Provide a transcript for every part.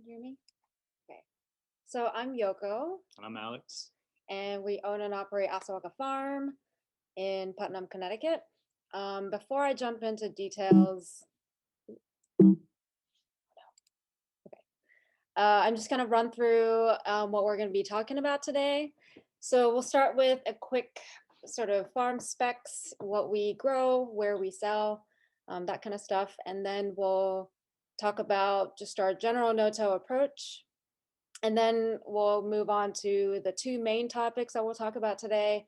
You hear me? Okay. So I'm Yoko, And I'm Alex. and we own and operate Assawaga Farm in Putnam, Connecticut. Before I jump into details, I'm just going to run through what we're going to be talking about today. So we'll start with a quick sort of farm specs, what we grow, where we sell, that kind of stuff. And then we'll talk about just our general no-till approach. And then we'll move on to the two main topics that we'll talk about today.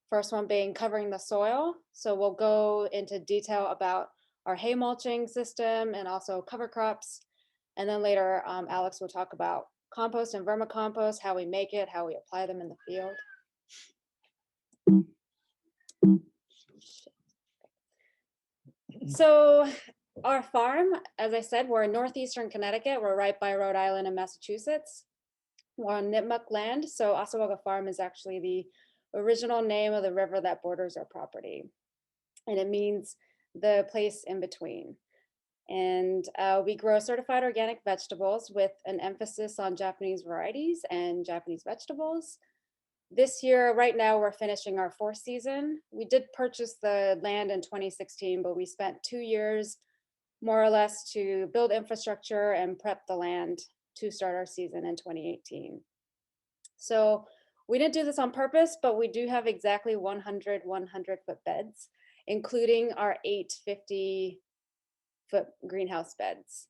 First one being covering the soil. So we'll go into detail about our hay mulching system and also cover crops. And then later, Alex will talk about compost and vermicompost, how we make it, how we apply them in the field. So our farm, as I said, we're in northeastern Connecticut. We're right by Rhode Island and Massachusetts. We're on Nipmuc land, so Assawaga Farm is actually the original name of the river that borders our property. And it means the place in between. And we grow certified organic vegetables with an emphasis on Japanese varieties and Japanese vegetables. This year, right now, we're finishing our fourth season. We did purchase the land in 2016, but we spent 2 years more or less to build infrastructure and prep the land to start our season in 2018. So we didn't do this on purpose, but we do have exactly 100 100-foot beds, including our 8 50-foot greenhouse beds.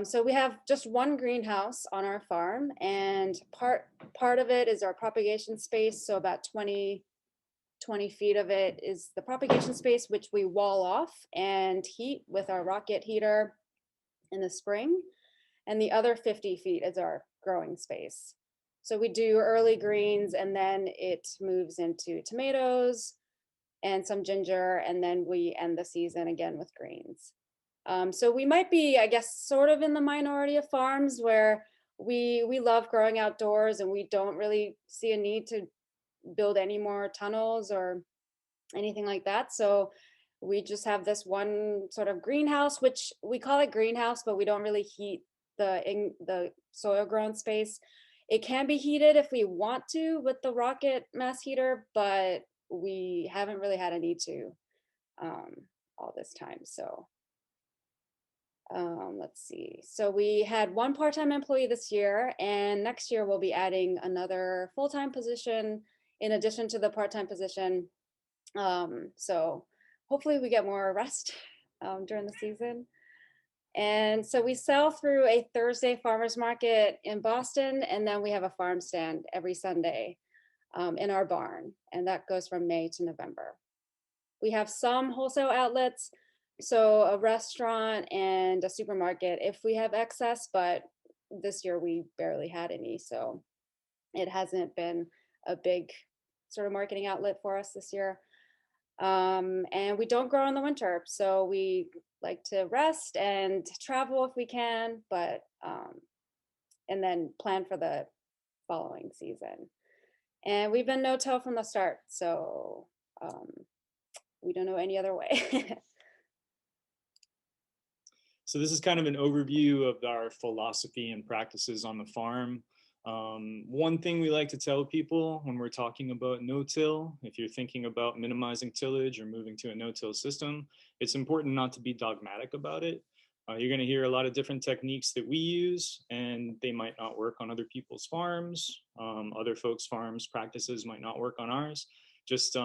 So we have just one greenhouse on our farm, and part of it is our propagation space. So about 20 feet of it is the propagation space, which we wall off and heat with our rocket heater in the spring. And the other 50 feet is our growing space. So we do early greens, and then it moves into tomatoes and some ginger, and then we end the season again with greens. So we might be, I guess, sort of in the minority of farms where we love growing outdoors, and we don't really see a need to build any more tunnels or anything like that. So we just have this one sort of greenhouse, which we call it greenhouse, but we don't really heat the soil grown space. It can be heated if we want to with the rocket mass heater, but we haven't really had a need to all this time. So let's see. So we had one part-time employee this year, and next year we'll be adding another full-time position in addition to the part-time position. So hopefully we get more rest during the season. And so we sell through a Thursday farmers market in Boston, and then we have a farm stand every Sunday in our barn, and that goes from May to November. We have some wholesale outlets, so a restaurant and a supermarket if we have excess, but this year we barely had any, so it hasn't been a big sort of marketing outlet for us this year. And we don't grow in the winter, so we like to rest and travel if we can, but and then plan for the following season. And we've been no-till from the start, so we don't know any other way. So this is kind of an overview of our philosophy and practices on the farm. One thing we like to tell people when we're talking about no-till, if you're thinking about minimizing tillage or moving to a no-till system, it's important not to be dogmatic about it. You're going to hear a lot of different techniques that we use, and they might not work on other people's farms. Other folks' farms practices might not work on ours. Just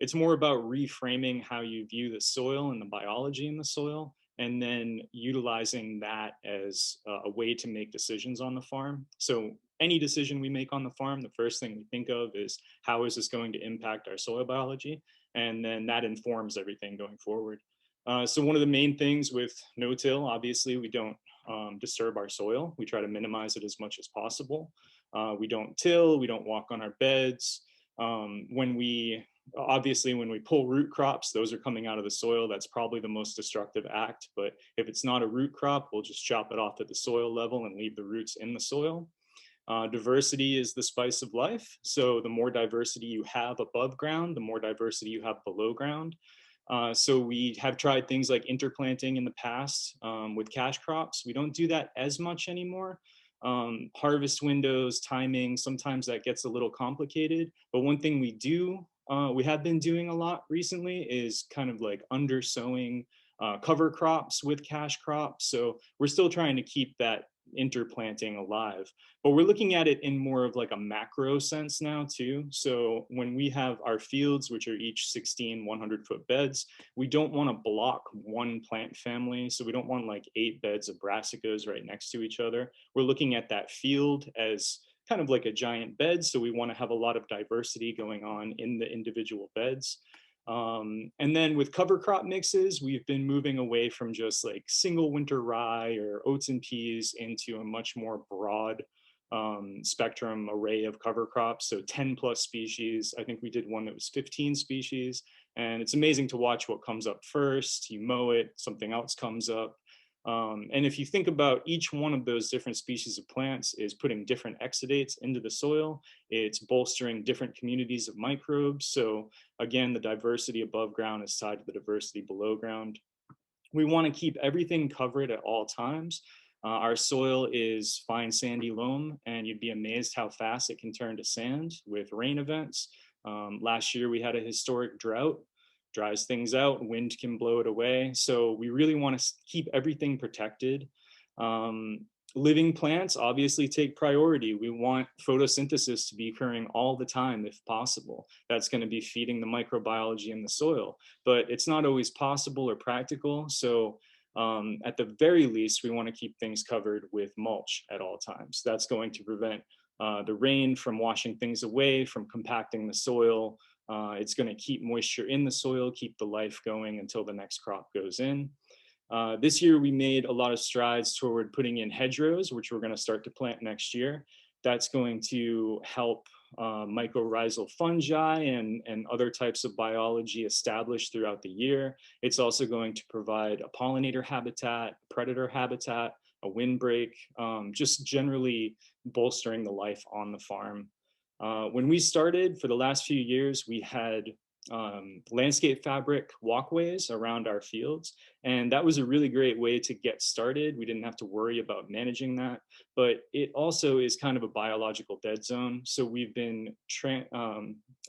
it's more about reframing how you view the soil and the biology in the soil, and then utilizing that as a way to make decisions on the farm. So any decision we make on the farm, the first thing we think of is how is this going to impact our soil biology? And then that informs everything going forward. So one of the main things with no-till, obviously, we don't disturb our soil. We try to minimize it as much as possible. We don't till, we don't walk on our beds. Obviously, when we pull root crops, those are coming out of the soil. That's probably the most destructive act. But if it's not a root crop, we'll just chop it off at the soil level and leave the roots in the soil. Diversity is the spice of life. So the more diversity you have above ground, the more diversity you have below ground. So we have tried things like interplanting in the past with cash crops. We don't do that as much anymore. Harvest windows, timing, sometimes that gets a little complicated. But one thing we have been doing a lot recently is kind of like undersowing cover crops with cash crops. So we're still trying to keep that interplanting alive, but we're looking at it in more of like a macro sense now too. So when we have our fields, which are each 16 100-foot beds, we don't want to block one plant family. So we don't want like 8 beds of brassicas right next to each other. We're looking at that field as kind of like a giant bed. So we want to have a lot of diversity going on in the individual beds. And then with cover crop mixes, we've been moving away from just like single winter rye or oats and peas into a much more broad spectrum array of cover crops. So 10 plus species. I think we did one that was 15 species. And it's amazing to watch what comes up first. You mow it, something else comes up. And if you think about each one of those different species of plants is putting different exudates into the soil, it's bolstering different communities of microbes. So again, the diversity above ground is tied to the diversity below ground. We want to keep everything covered at all times. Our soil is fine sandy loam, and you'd be amazed how fast it can turn to sand with rain events. Last year we had a historic drought, dries things out, wind can blow it away. So we really want to keep everything protected. Living plants obviously take priority. We want photosynthesis to be occurring all the time if possible. That's going to be feeding the microbiology in the soil, but it's not always possible or practical. So at the very least, we want to keep things covered with mulch at all times. That's going to prevent the rain from washing things away, from compacting the soil. It's going to keep moisture in the soil, keep the life going until the next crop goes in. This year, we made a lot of strides toward putting in hedgerows, which we're going to start to plant next year. That's going to help mycorrhizal fungi and other types of biology establish throughout the year. It's also going to provide a pollinator habitat, predator habitat, a windbreak, just generally bolstering the life on the farm. When we started, for the last few years, we had landscape fabric walkways around our fields. And that was a really great way to get started. We didn't have to worry about managing that, but it also is kind of a biological dead zone. So we've been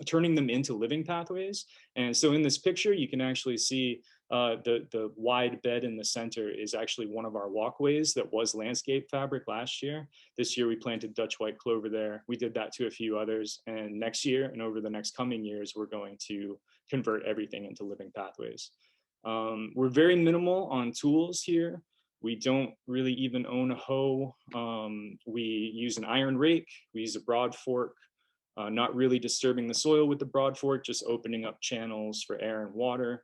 turning them into living pathways. And so in this picture, you can actually see the wide bed in the center is actually one of our walkways that was landscape fabric last year. This year we planted Dutch white clover there. We did that to a few others. And next year and over the next coming years, we're going to convert everything into living pathways. We're very minimal on tools here. We don't really even own a hoe. We use an iron rake. We use a broad fork, not really disturbing the soil with the broad fork, just opening up channels for air and water.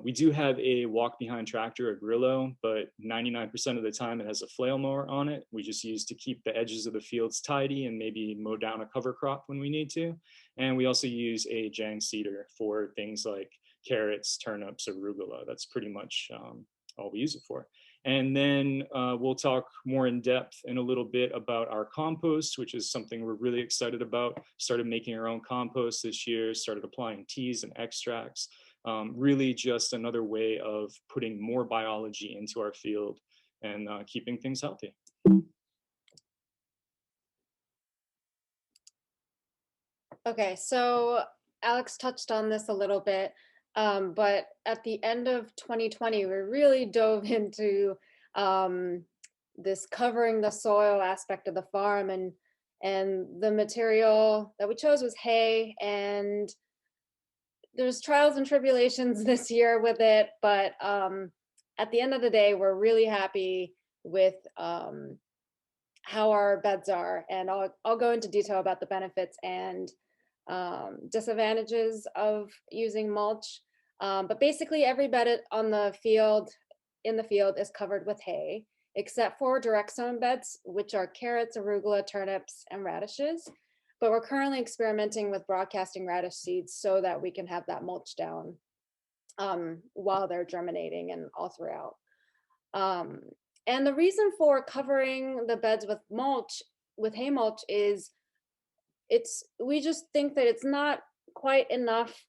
We do have a walk-behind tractor, a Grillo, but 99% of the time it has a flail mower on it. We just use to keep the edges of the fields tidy and maybe mow down a cover crop when we need to. And we also use a Jang seeder for things like carrots, turnips, arugula. That's pretty much all we use it for. And then we'll talk more in depth in a little bit about our compost, which is something we're really excited about. Started making our own compost this year, started applying teas and extracts. Really just another way of putting more biology into our field and keeping things healthy. Okay, so Alex touched on this a little bit, but at the end of 2020, we really dove into this covering the soil aspect of the farm, and the material that we chose was hay, and there's trials and tribulations this year with it, but at the end of the day, we're really happy with how our beds are, and I'll go into detail about the benefits and disadvantages of using mulch. But basically every bed on the field, in the field, is covered with hay, except for direct sown beds, which are carrots, arugula, turnips, and radishes. But we're currently experimenting with broadcasting radish seeds so that we can have that mulch down while they're germinating and all throughout. And the reason for covering the beds with mulch, with hay mulch, is we just think that it's not quite enough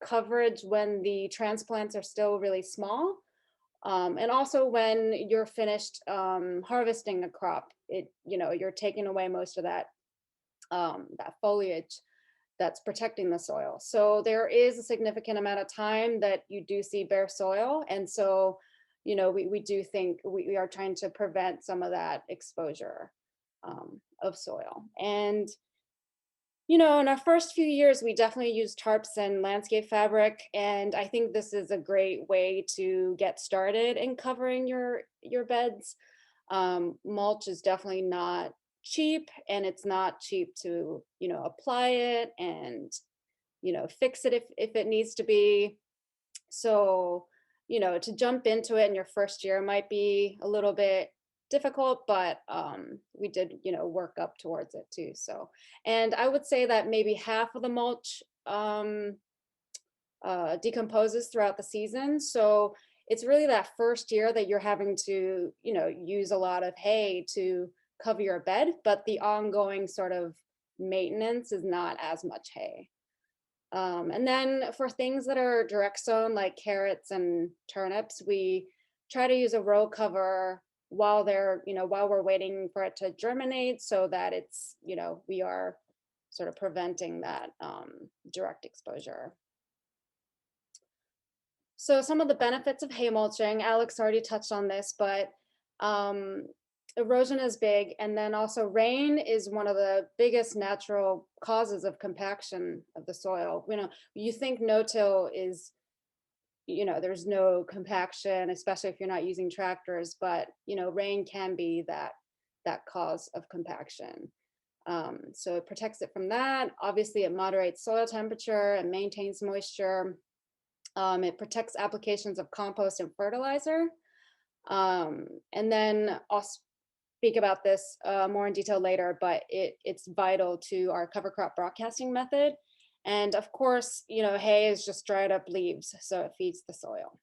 coverage when the transplants are still really small. And also when you're finished harvesting a crop, you're taking away most of that foliage that's protecting the soil. So there is a significant amount of time that you do see bare soil. And so, we do think we are trying to prevent some of that exposure of soil. And, in our first few years, we definitely used tarps and landscape fabric. And I think this is a great way to get started in covering your beds. Mulch is definitely not cheap, and it's not cheap to, apply it and, fix it if it needs to be. So, to jump into it in your first year might be a little bit difficult, but we did, work up towards it too. So, and I would say that maybe half of the mulch decomposes throughout the season. So it's really that first year that you're having to, use a lot of hay to cover your bed, but the ongoing sort of maintenance is not as much hay. And then for things that are direct sown, like carrots and turnips, we try to use a row cover while while we're waiting for it to germinate, so that it's, we are sort of preventing that direct exposure. So some of the benefits of hay mulching, Alex already touched on this, but erosion is big. And then also rain is one of the biggest natural causes of compaction of the soil. You think no-till is, there's no compaction, especially if you're not using tractors, but, rain can be that cause of compaction. So it protects it from that. Obviously, it moderates soil temperature and maintains moisture. It protects applications of compost and fertilizer. And then I'll speak about this more in detail later, but it's vital to our cover crop broadcasting method. And of course, hay is just dried up leaves, so it feeds the soil.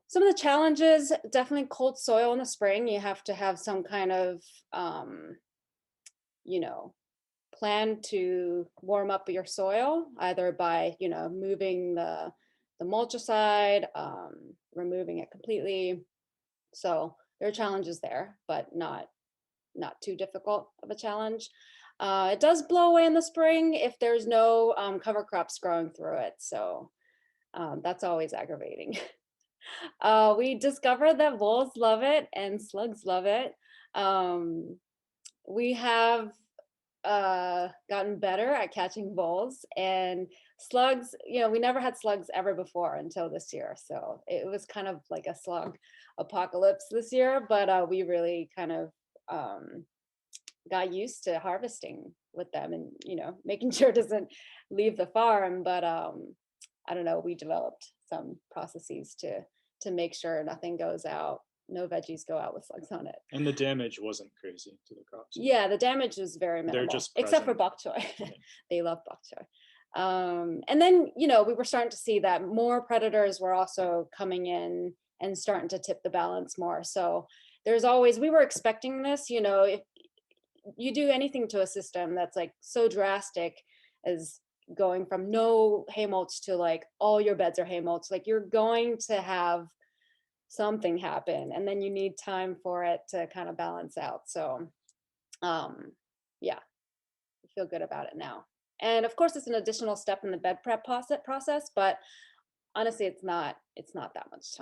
Some of the challenges, definitely cold soil in the spring. You have to have some kind of, plan to warm up your soil, either by, moving the mulch aside, removing it completely. So there are challenges there, but not too difficult of a challenge. It does blow away in the spring if there's no cover crops growing through it. So that's always aggravating. We discovered that voles love it and slugs love it. We have gotten better at catching voles, and slugs, we never had slugs ever before until this year. So it was kind of like a slug apocalypse this year, but we really kind of got used to harvesting with them and, making sure it doesn't leave the farm. But I don't know, we developed some processes to make sure nothing goes out. No veggies go out with slugs on it. And the damage wasn't crazy to the crops. Yeah, the damage was very minimal. They're just except for bok choy. Yeah. They love bok choy. And then, we were starting to see that more predators were also coming in and starting to tip the balance more. So there's always, we were expecting this, if you do anything to a system that's like so drastic as going from no hay mulch to like all your beds are hay mulch, like you're going to have something happen, and then you need time for it to kind of balance out. So yeah, I feel good about it now. And of course it's an additional step in the bed prep process, but honestly it's not that much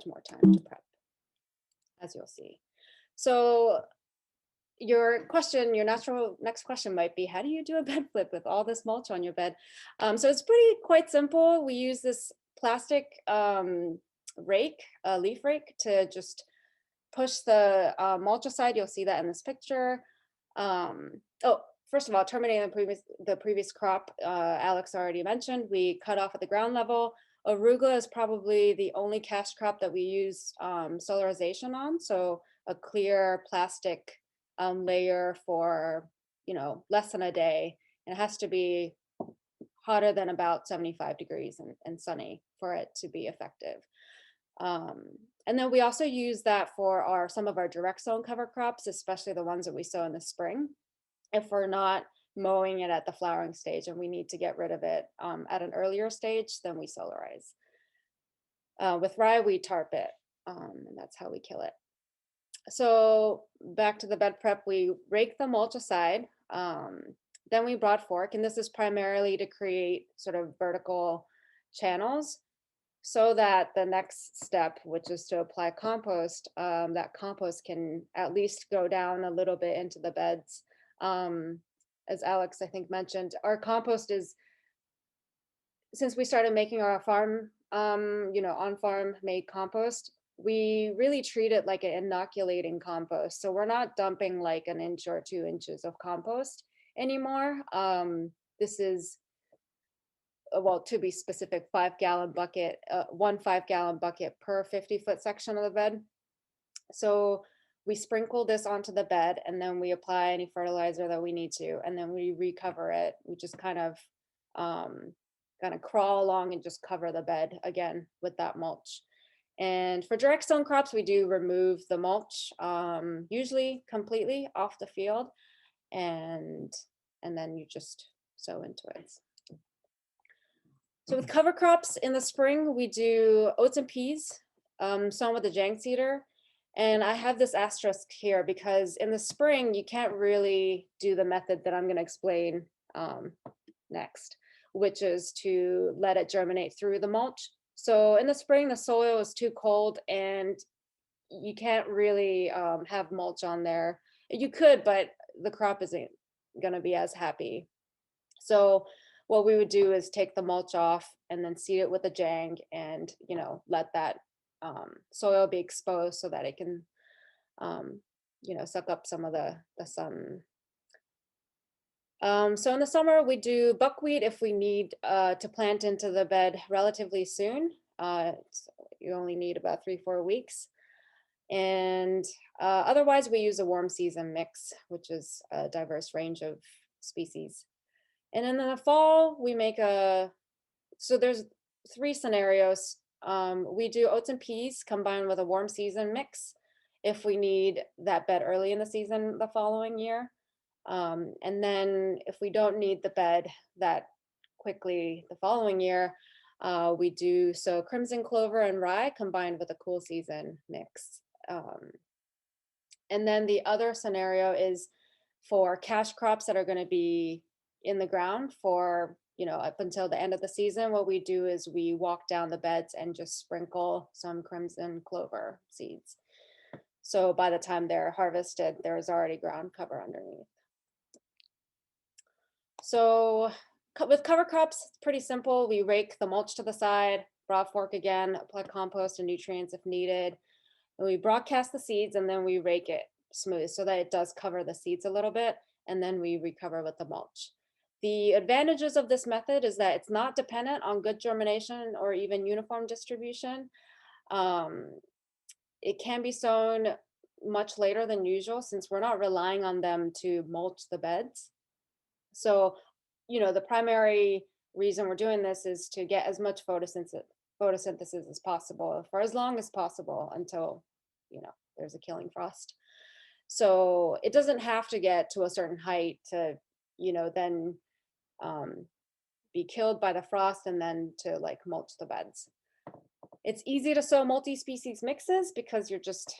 more time to prep, as you'll see. So your next question might be, how do you do a bed flip with all this mulch on your bed? So it's quite simple. We use this plastic leaf rake, to just push the mulch aside. You'll see that in this picture. First of all, terminating the previous crop, Alex already mentioned, we cut off at the ground level. Arugula is probably the only cash crop that we use solarization on. So a clear plastic layer for, less than a day. And it has to be hotter than about 75 degrees and sunny for it to be effective. And then we also use that for some of our direct sown cover crops, especially the ones that we sow in the spring. If we're not mowing it at the flowering stage, and we need to get rid of it at an earlier stage, then we solarize. With rye, we tarp it, and that's how we kill it. So back to the bed prep, we rake the mulch aside. Then we broad fork, and this is primarily to create sort of vertical channels so that the next step, which is to apply compost, that compost can at least go down a little bit into the beds. As Alex, I think, mentioned, our compost is, since we started making our farm, on-farm made compost, we really treat it like an inoculating compost. So we're not dumping like an inch or 2 inches of compost anymore. This is, well, to be specific, 5-gallon bucket, 1 5-gallon bucket per 50-foot section of the bed. So we sprinkle this onto the bed, and then we apply any fertilizer that we need to, and then we recover it. We just kind of crawl along and just cover the bed again with that mulch. And for direct sown crops, we do remove the mulch, usually completely off the field, and then you just sow into it. So with cover crops in the spring, we do oats and peas, sown with a jang seeder. And I have this asterisk here because in the spring, you can't really do the method that I'm going to explain next, which is to let it germinate through the mulch. So in the spring, the soil is too cold and you can't really have mulch on there. You could, but the crop isn't going to be as happy. So what we would do is take the mulch off and then seed it with a jang and, let that soil be exposed so that it can, suck up some of the sun. So in the summer, we do buckwheat if we need to plant into the bed relatively soon. You only need about 3-4 weeks. And otherwise, we use a warm season mix, which is a diverse range of species. And then in the fall, we make so there's 3 scenarios. We do oats and peas combined with a warm season mix if we need that bed early in the season the following year. And then if we don't need the bed that quickly the following year, we do sow crimson clover and rye combined with a cool season mix. And then the other scenario is for cash crops that are going to be in the ground for, up until the end of the season. What we do is we walk down the beds and just sprinkle some crimson clover seeds. So by the time they're harvested, there's already ground cover underneath. So with cover crops, it's pretty simple. We rake the mulch to the side, broad fork again, apply compost and nutrients if needed. And we broadcast the seeds and then we rake it smooth so that it does cover the seeds a little bit. And then we recover with the mulch. The advantages of this method is that it's not dependent on good germination or even uniform distribution. It can be sown much later than usual since we're not relying on them to mulch the beds. So, the primary reason we're doing this is to get as much photosynthesis as possible for as long as possible until, there's a killing frost. So it doesn't have to get to a certain height to, then be killed by the frost and then to mulch the beds. It's easy to sow multi-species mixes because you're just,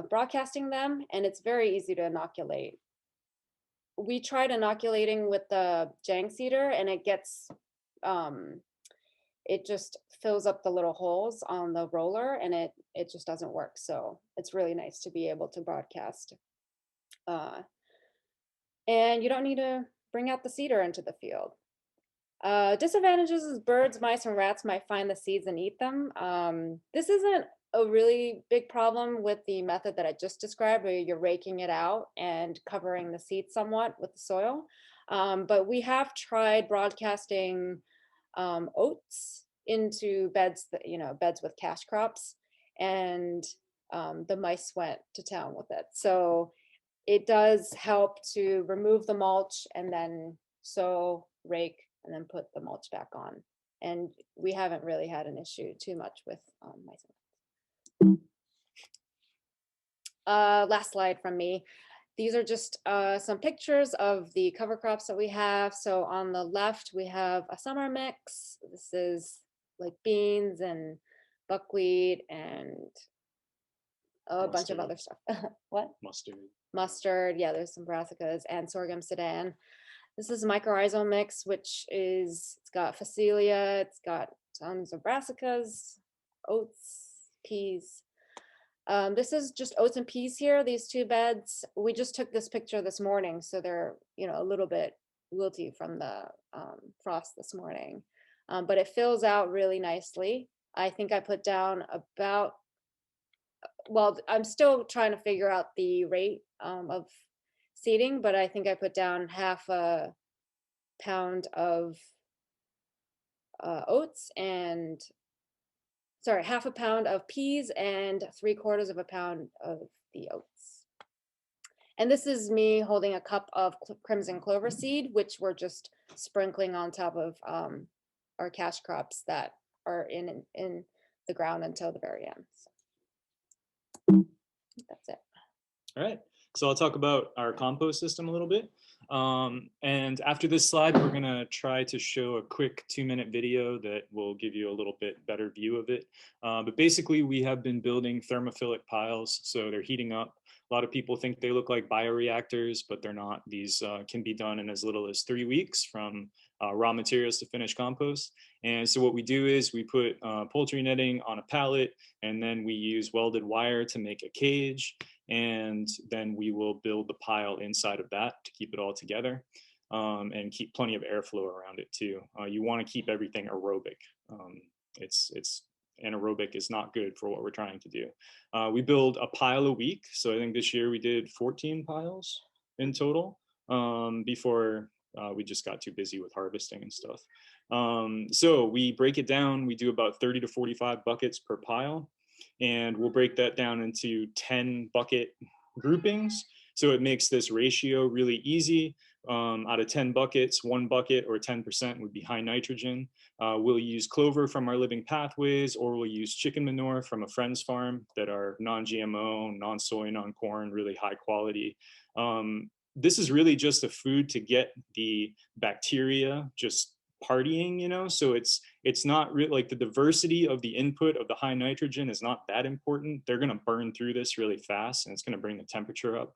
broadcasting them, and it's very easy to inoculate. We tried inoculating with the jang seeder and it gets, it just fills up the little holes on the roller and it just doesn't work. So it's really nice to be able to broadcast. And you don't need to bring out the seeder into the field. Disadvantages is birds, mice, and rats might find the seeds and eat them. This isn't a really big problem with the method that I just described, where you're raking it out and covering the seeds somewhat with the soil. But we have tried broadcasting oats into beds, beds with cash crops, and the mice went to town with it. So it does help to remove the mulch and then sow, rake, and then put the mulch back on. And we haven't really had an issue too much with mice. Last slide from me. These are just some pictures of the cover crops that we have. So on the left, we have a summer mix. This is like beans and buckwheat and a bunch of other stuff. What? Mustard. Mustard. Yeah, there's some brassicas and sorghum sudan. This is a mycorrhizal mix, which is, it's got phacelia, it's got tons of brassicas, oats, peas. This is just oats and peas here, these two beds. We just took this picture this morning, so they're, you know, a little bit wilty from the frost this morning. But it fills out really nicely. I think I put down about, well, I'm still trying to figure out the rate of seeding, but I think I put down half a pound of oats and, sorry, half a pound of peas and 3/4 of a pound of the oats. And this is me holding a cup of crimson clover seed, which we're just sprinkling on top of our cash crops that are in the ground until the very end. So that's it. All right, so I'll talk about our compost system a little bit. And after this slide, we're gonna try to show a quick 2-minute video that will give you a little bit better view of it. But basically, we have been building thermophilic piles, so they're heating up. A lot of people think they look like bioreactors, but they're not. These can be done in as little as 3 weeks from raw materials to finished compost. And so what we do is we put poultry netting on a pallet, and then we use welded wire to make a cage. And then we will build the pile inside of that to keep it all together and keep plenty of airflow around it too. You want to keep everything aerobic. It's anaerobic is not good for what we're trying to do. We build a pile a week. So I think this year we did 14 piles in total before we just got too busy with harvesting and stuff. So we break it down. We do about 30 to 45 buckets per pile. And we'll break that down into 10 bucket groupings. So it makes this ratio really easy. Out of 10 buckets, 1 bucket or 10% would be high nitrogen. We'll use clover from our living pathways, or we'll use chicken manure from a friend's farm that are non-GMO, non-soy, non-corn, really high quality. This is really just a food to get the bacteria just partying, you know, so it's not really like the diversity of the input of the high nitrogen is not that important. They're going to burn through this really fast, and it's going to bring the temperature up.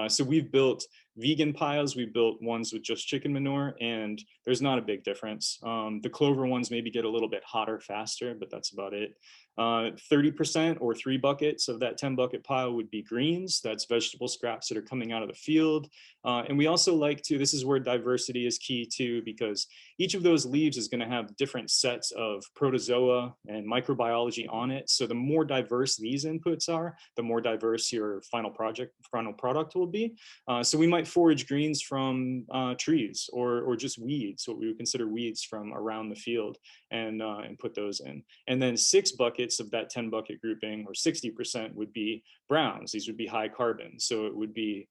So we've built vegan piles. We built ones with just chicken manure, and there's not a big difference. The clover ones maybe get a little bit hotter faster, but that's about it. 30% or 3 buckets of that 10 bucket pile would be greens. That's vegetable scraps that are coming out of the field. And we also like to, this is where diversity is key too, because each of those leaves is going to have different sets of protozoa and microbiology on it. So the more diverse these inputs are, the more diverse your final product will be. So we might forage greens from trees or just weeds, what we would consider weeds from around the field, and put those in. And then 6 buckets of that 10 bucket grouping, or 60%, would be browns. These would be high carbon. So it would be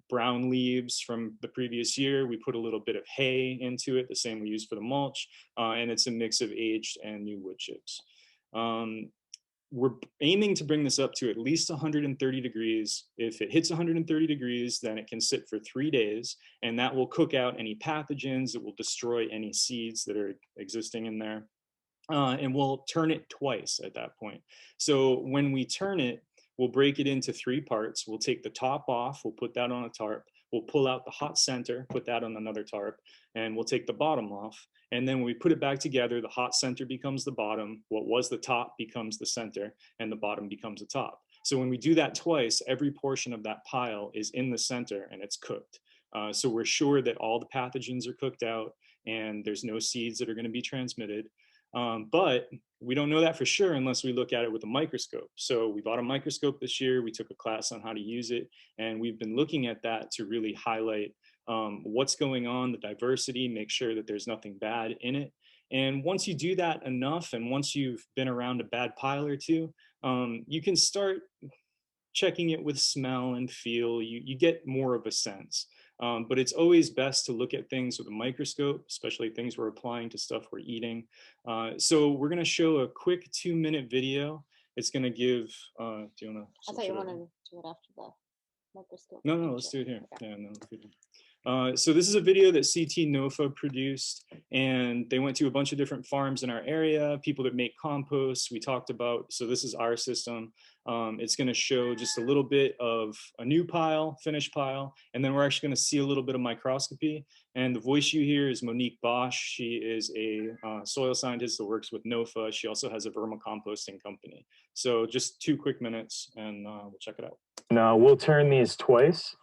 brown leaves from the previous year. We put a little bit of hay into it, the same we use for the mulch, and it's a mix of aged and new wood chips. We're aiming to bring this up to at least 130 degrees. If it hits 130 degrees, then it can sit for 3 days, and that will cook out any pathogens. It will destroy any seeds that are existing in there. And we'll turn it twice at that point. So when we turn it, we'll break it into 3 parts. We'll take the top off, we'll put that on a tarp. We'll pull out the hot center, put that on another tarp, and we'll take the bottom off. And then when we put it back together, the hot center becomes the bottom, what was the top becomes the center, and the bottom becomes the top. So when we do that twice, every portion of that pile is in the center and it's cooked. So we're sure that all the pathogens are cooked out and there's no seeds that are going to be transmitted. But we don't know that for sure unless we look at it with a microscope. So we bought a microscope this year. We took a class on how to use it, and we've been looking at that to really highlight what's going on, the diversity, make sure that there's nothing bad in it. And once you do that enough, and once you've been around a bad pile or two, you can start checking it with smell and feel. You get more of a sense. But it's always best to look at things with a microscope, especially things we're applying to stuff we're eating. So we're going to show a quick 2-minute video. It's going to give, do you want to? I thought you wanted to do it after the microscope? No, let's do Sure. it here. Okay. Yeah, no, let's do it. So this is a video that CT NOFA produced, and they went to a bunch of different farms in our area, people that make compost. We talked about, so this is our system. It's going to show just a little bit of a new pile, finished pile, and then we're actually going to see a little bit of microscopy. And the voice you hear is Monique Bosch. She is a soil scientist that works with NOFA. She also has a vermicomposting company. So just 2 quick minutes, and we'll check it out. Now we'll turn these twice.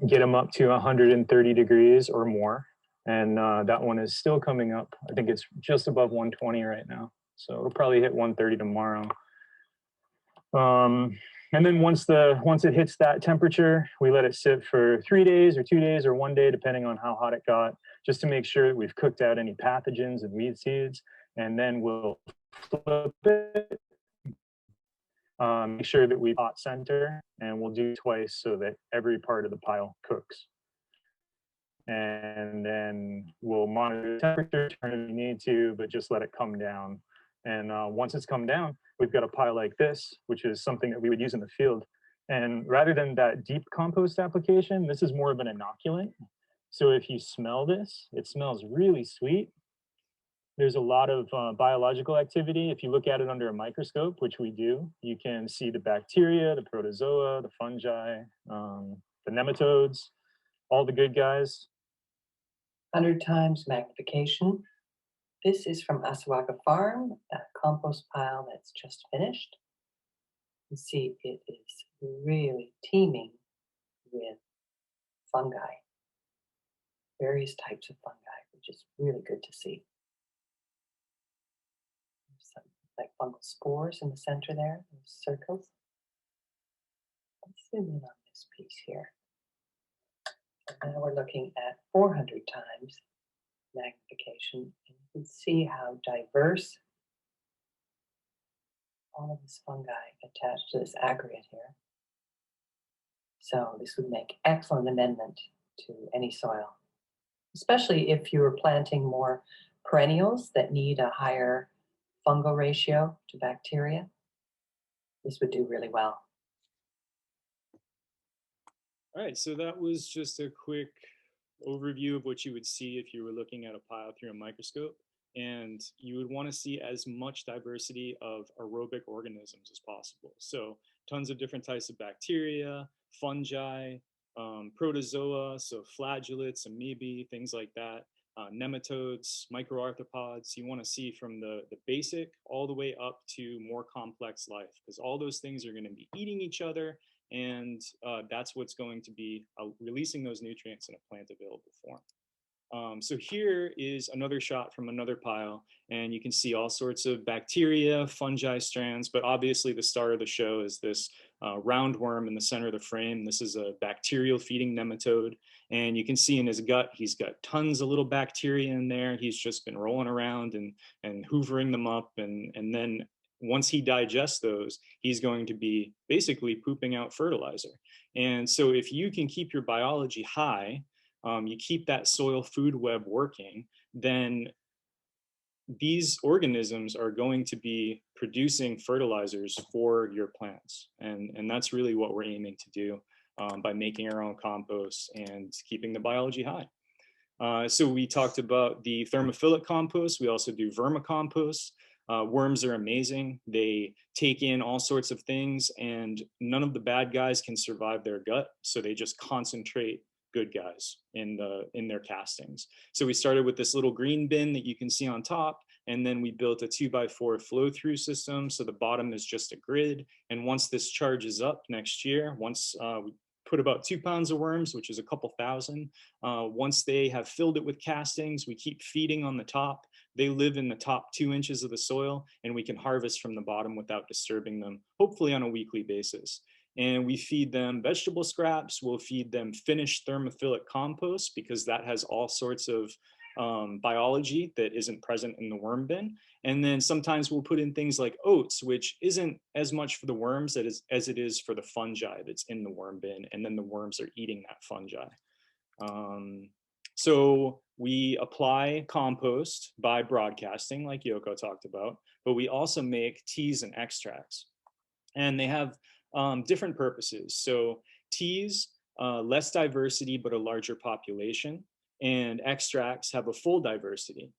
Get them up to 130 degrees or more. And that one is still coming up. I think it's just above 120 right now. So it'll probably hit 130 tomorrow. And then once it hits that temperature, we let it sit for 3 days or 2 days or 1 day, depending on how hot it got, just to make sure that we've cooked out any pathogens and weed seeds. And then we'll flip it. Make sure that we hot center, and we'll do twice so that every part of the pile cooks. And then we'll monitor the temperature, turn it if we need to, but just let it come down. And once it's come down, we've got a pile like this, which is something that we would use in the field. And rather than that deep compost application, this is more of an inoculant. So if you smell this, it smells really sweet. There's a lot of biological activity. If you look at it under a microscope, which we do, you can see the bacteria, the protozoa, the fungi, the nematodes, all the good guys. 100 times magnification. This is from Assawaga Farm, that compost pile that's just finished. You see it is really teeming with fungi, various types of fungi, which is really good to see. Some like fungal spores in the center there, those circles. Let's zoom in on this piece here. And now we're looking at 400 times magnification, and you can see how diverse all of this fungi attached to this aggregate here. So this would make excellent amendment to any soil, especially if you were planting more perennials that need a higher fungal ratio to bacteria. This would do really well. All right, so that was just a quick overview of what you would see if you were looking at a pile through a microscope. And you would want to see as much diversity of aerobic organisms as possible. So tons of different types of bacteria, fungi, protozoa, so flagellates, amoebae, things like that, nematodes, microarthropods. You want to see from the basic all the way up to more complex life, because all those things are going to be eating each other, and that's what's going to be releasing those nutrients in a plant available form. So here is another shot from another pile, and you can see all sorts of bacteria, fungi strands, but obviously the star of the show is this roundworm in the center of the frame. This is a bacterial feeding nematode, and you can see in his gut, he's got tons of little bacteria in there. He's just been rolling around and hoovering them up, and then once he digests those, he's going to be basically pooping out fertilizer. And so if you can keep your biology high, you keep that soil food web working, then these organisms are going to be producing fertilizers for your plants. And that's really what we're aiming to do by making our own compost and keeping the biology high. So we talked about the thermophilic compost. We also do vermicompost. Worms are amazing. They take in all sorts of things, and none of the bad guys can survive their gut. So they just concentrate good guys in their castings. So we started with this little green bin that you can see on top, and then we built a 2x4 flow through system. So the bottom is just a grid. And once this charges up next year, once we put about 2 pounds of worms, which is a couple thousand, once they have filled it with castings, we keep feeding on the top. They live in the top 2 inches of the soil, and we can harvest from the bottom without disturbing them, hopefully on a weekly basis. And we feed them vegetable scraps. We'll feed them finished thermophilic compost, because that has all sorts of biology that isn't present in the worm bin. And then sometimes we'll put in things like oats, which isn't as much for the worms as it is for the fungi that's in the worm bin. And then the worms are eating that fungi. So we apply compost by broadcasting, like Yoko talked about, but we also make teas and extracts. And they have different purposes. So teas, less diversity, but a larger population, and extracts have a full diversity.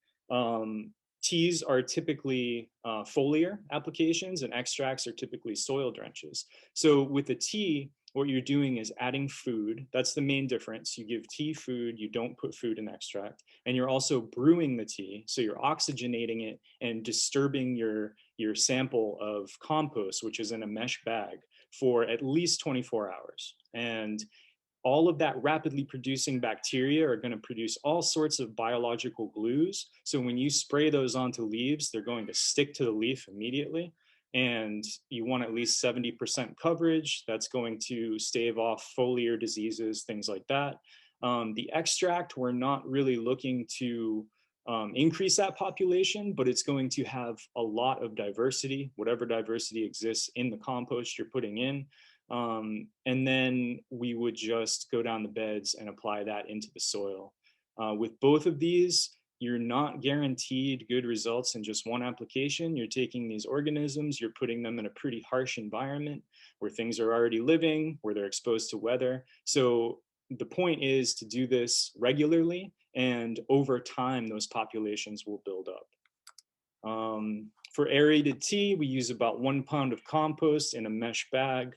Teas are typically foliar applications, and extracts are typically soil drenches. So with a tea, what you're doing is adding food. That's the main difference. You give tea food, you don't put food in extract, and you're also brewing the tea. So you're oxygenating it and disturbing your sample of compost, which is in a mesh bag, for at least 24 hours. And all of that rapidly producing bacteria are going to produce all sorts of biological glues. So when you spray those onto leaves, they're going to stick to the leaf immediately. And you want at least 70% coverage. That's going to stave off foliar diseases, things like that. The extract, we're not really looking to increase that population, but it's going to have a lot of diversity, whatever diversity exists in the compost you're putting in. And then we would just go down the beds and apply that into the soil. With both of these, you're not guaranteed good results in just one application. You're taking these organisms, you're putting them in a pretty harsh environment where things are already living, where they're exposed to weather. So the point is to do this regularly, and over time, those populations will build up. For aerated tea, we use about 1 pound of compost in a mesh bag.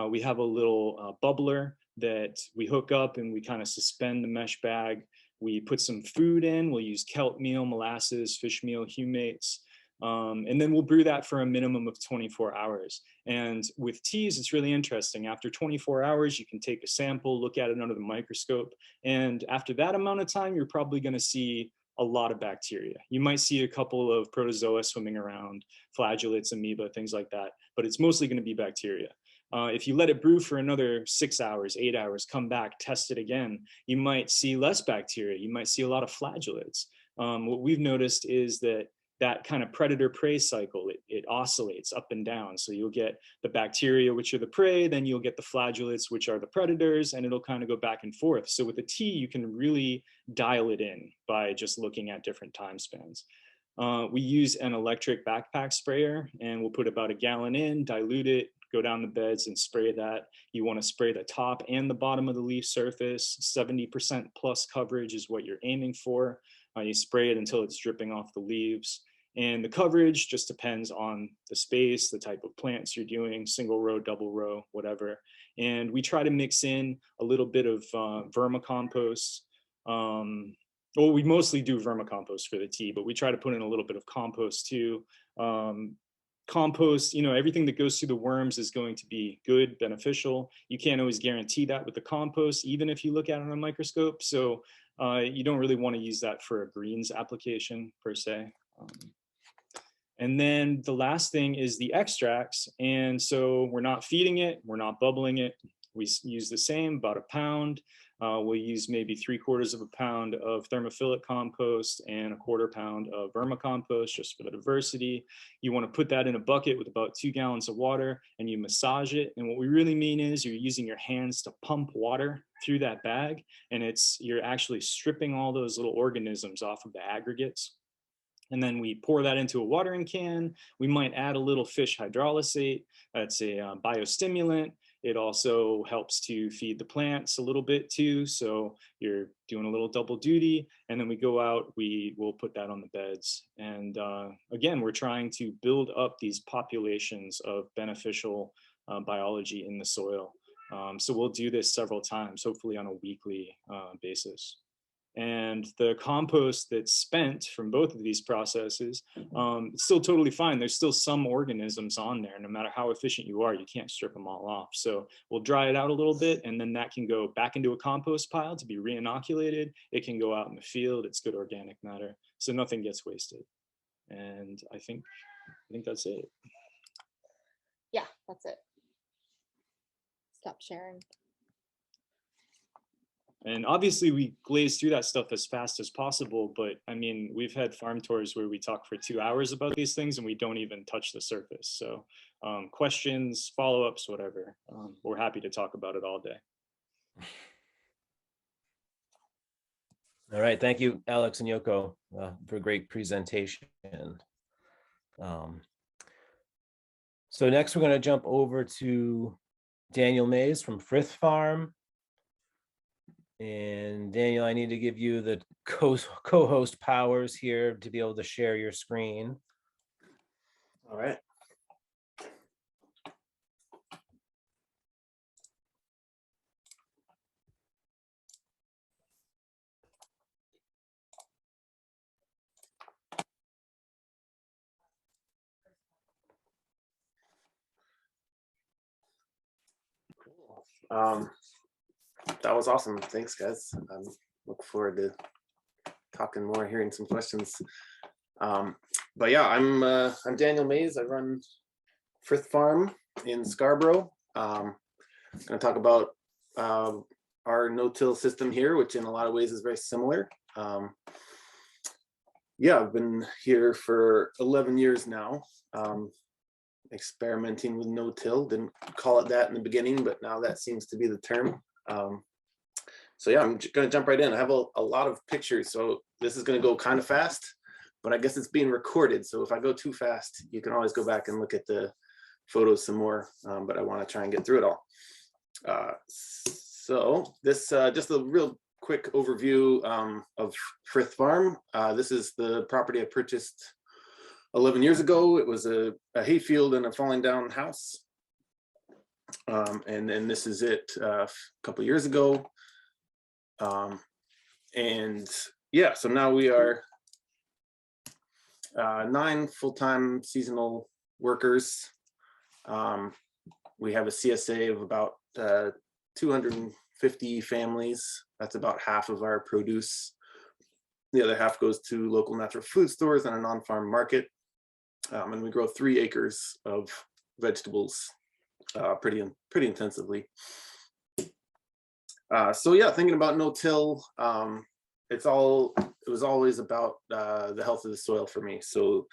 We have a little bubbler that we hook up and we kind of suspend the mesh bag. We put some food in. We'll use kelp meal, molasses, fish meal, humates. And then we'll brew that for a minimum of 24 hours. And with teas, it's really interesting. After 24 hours, you can take a sample, look at it under the microscope. And after that amount of time, you're probably going to see a lot of bacteria. You might see a couple of protozoa swimming around, flagellates, amoeba, things like that, but it's mostly going to be bacteria. If you let it brew for another 6 hours, 8 hours, come back, test it again, you might see less bacteria. You might see a lot of flagellates. What we've noticed is that kind of predator-prey cycle, it oscillates up and down. So you'll get the bacteria, which are the prey, then you'll get the flagellates, which are the predators, and it'll kind of go back and forth. So with the tea, you can really dial it in by just looking at different time spans. We use an electric backpack sprayer, and we'll put about 1 gallon in, dilute it, go down the beds and spray that. You want to spray the top and the bottom of the leaf surface. 70% plus coverage is what you're aiming for. You spray it until it's dripping off the leaves. And the coverage just depends on the space, the type of plants you're doing, single row, double row, whatever. And we try to mix in a little bit of vermicompost. Well, we mostly do vermicompost for the tea, but we try to put in a little bit of compost too. Compost, everything that goes through the worms is going to be good, beneficial. You can't always guarantee that with the compost, even if you look at it on a microscope. So you don't really want to use that for a greens application per se. And then the last thing is the extracts. And so we're not feeding it, we're not bubbling it. We use the same, about 1 pound. We'll use maybe 3/4 pound of thermophilic compost and 1/4 pound of vermicompost just for the diversity. You want to put that in a bucket with about 2 gallons of water and you massage it. And what we really mean is you're using your hands to pump water through that bag, and you're actually stripping all those little organisms off of the aggregates. And then we pour that into a watering can. We might add a little fish hydrolysate. That's a biostimulant. It also helps to feed the plants a little bit too. So you're doing a little double duty. And then we go out, we will put that on the beds. And again, we're trying to build up these populations of beneficial biology in the soil. So we'll do this several times, hopefully on a weekly basis. And the compost that's spent from both of these processes, it's still totally fine. There's still some organisms on there. No matter how efficient you are, you can't strip them all off. So we'll dry it out a little bit, and then that can go back into a compost pile to be re-inoculated. It can go out in the field. It's good organic matter. So nothing gets wasted. And I think that's it. Yeah, that's it. Stop sharing. And obviously we glaze through that stuff as fast as possible, but I mean, we've had farm tours where we talk for 2 hours about these things and we don't even touch the surface. So questions, follow-ups, whatever, we're happy to talk about it all day. All right, thank you, Alex and Yoko, for a great presentation. So next we're going to jump over to Danial Mays from Frith Farm. And Daniel, I need to give you the co-host powers here to be able to share your screen. All right. Cool. That was awesome. Thanks, guys. Look forward to talking more, hearing some questions. But yeah, I'm Danial Mays. I run Frith Farm in Scarborough. I'm going to talk about our no-till system here, which in a lot of ways is very similar. Yeah, I've been here for 11 years now, experimenting with no-till. Didn't call it that in the beginning, but now that seems to be the term. So yeah, I'm going to jump right in. I have a lot of pictures, so this is going to go kind of fast, but I guess it's being recorded. So if I go too fast, you can always go back and look at the photos some more, but I want to try and get through it all. So this, just a real quick overview of Frith Farm. This is the property I purchased 11 years ago. It was a hayfield and a falling down house. And then this is it a couple of years ago. And yeah, so now we are 9 full-time seasonal workers. We have a CSA of about 250 families. That's about half of our produce. The other half goes to local natural food stores and a non-farm market. And we grow 3 acres of vegetables pretty intensively. So yeah, thinking about no-till, it was always about the health of the soil for me. So